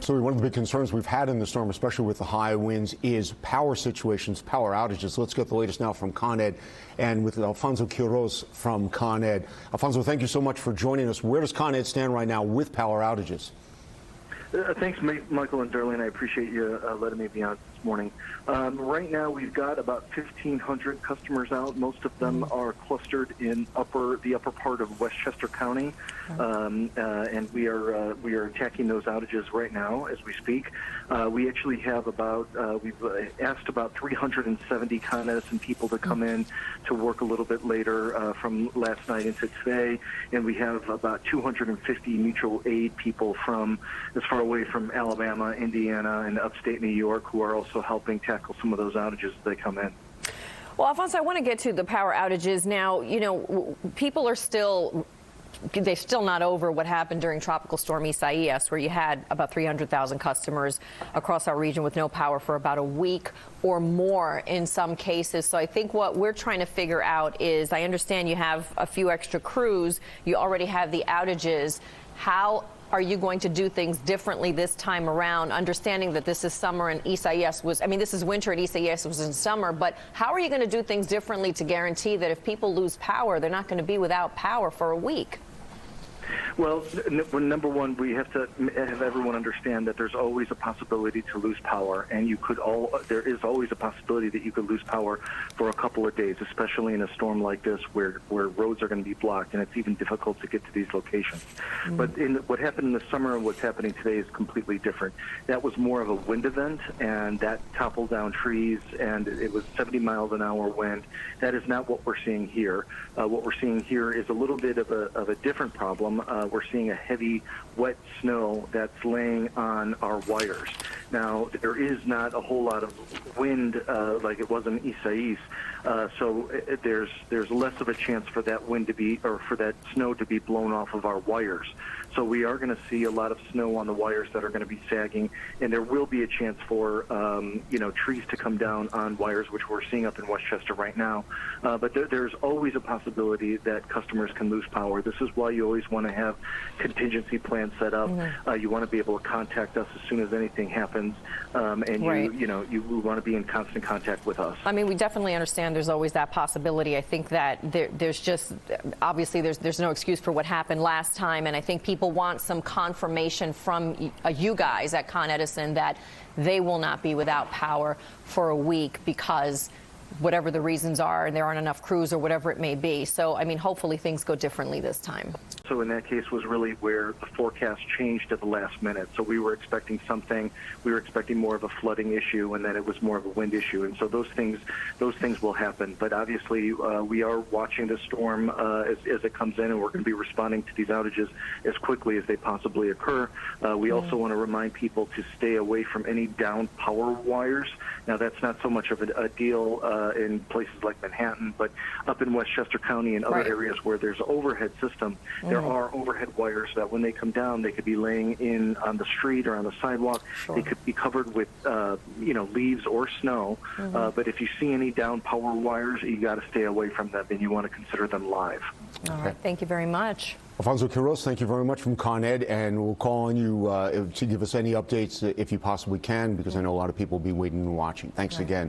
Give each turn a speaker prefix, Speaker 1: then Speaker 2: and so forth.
Speaker 1: So one of the big concerns we've had in the storm, especially with the high winds, is power situations, power outages. Let's get the latest now from Con Ed and with Alfonso Quiroz from Con Ed. Alfonso, thank you so much for joining us. Where does Con Ed stand right now with power outages?
Speaker 2: Thanks, Michael and Darlene. I appreciate you letting me be on this morning. Right now, we've got about 1,500 customers out. Most of them are clustered in the upper part of Westchester County, and we are attacking those outages right now as we speak. We actually have we've asked about 370 Con Edison people to come in to work a little bit later from last night into today, and we have about 250 mutual aid people from as far away from Alabama, Indiana, and upstate New York who are also helping tackle some of those outages as they come in.
Speaker 3: Well, Alfonso, I want to get to the power outages now. You know, people are they're still not over what happened during Tropical Storm Isaias, where you had about 300,000 customers across our region with no power for about a week or more in some cases. So I think what we're trying to figure out is, I understand you have a few extra crews, you already have the outages. How are you going to do things differently this time around, understanding that this is summer and Isaias this is winter and Isaias was in summer, but how are you going to do things differently to guarantee that if people lose power, they're not going to be without power for a week?
Speaker 2: Well, number one, we have to have everyone understand that there's always a possibility to lose power, and there is always a possibility that you could lose power for a couple of days, especially in a storm like this where roads are going to be blocked and it's even difficult to get to these locations. But what happened in the summer and what's happening today is completely different. That was more of a wind event, and that toppled down trees, and it was 70 miles an hour wind. That is not what we're seeing here. What we're seeing here is a little bit of a different problem. We're seeing a heavy, wet snow that's laying on our wires. Now, there is not a whole lot of wind like it was in Isaias, so there's less of a chance for that for that snow to be blown off of our wires. So we are going to see a lot of snow on the wires that are going to be sagging, and there will be a chance for trees to come down on wires, which we're seeing up in Westchester right now. But there's always a possibility that customers can lose power. This is why you always want to have contingency plans set up. You want to be able to contact us as soon as anything happens, and you want to be in constant contact with us.
Speaker 3: I mean, we definitely understand there's always that possibility. I think that there's just obviously there's no excuse for what happened last time, and I think people want some confirmation from you guys at Con Edison that they will not be without power for a week because whatever the reasons are, and there aren't enough crews or whatever it may be. So, I mean, hopefully things go differently this time.
Speaker 2: So in that case was really where the forecast changed at the last minute. So we were expecting more of a flooding issue, and then it was more of a wind issue. And so those things will happen. But obviously we are watching the storm as it comes in, and we're going to be responding to these outages as quickly as they possibly occur. We also want to remind people to stay away from any downed power wires. Now, that's not so much of a deal in places like Manhattan, but up in Westchester County and other areas where there's an overhead system, there are overhead wires that when they come down, they could be laying in on the street or on the sidewalk. They could be covered with leaves or snow. But if you see any down power wires, you got to stay away from them, and you want to consider them live.
Speaker 3: All right. Thank you very much.
Speaker 1: Alfonso Quiroz, thank you very much from Con Ed, and we'll call on you to give us any updates if you possibly can, because I know a lot of people will be waiting and watching. Thanks again.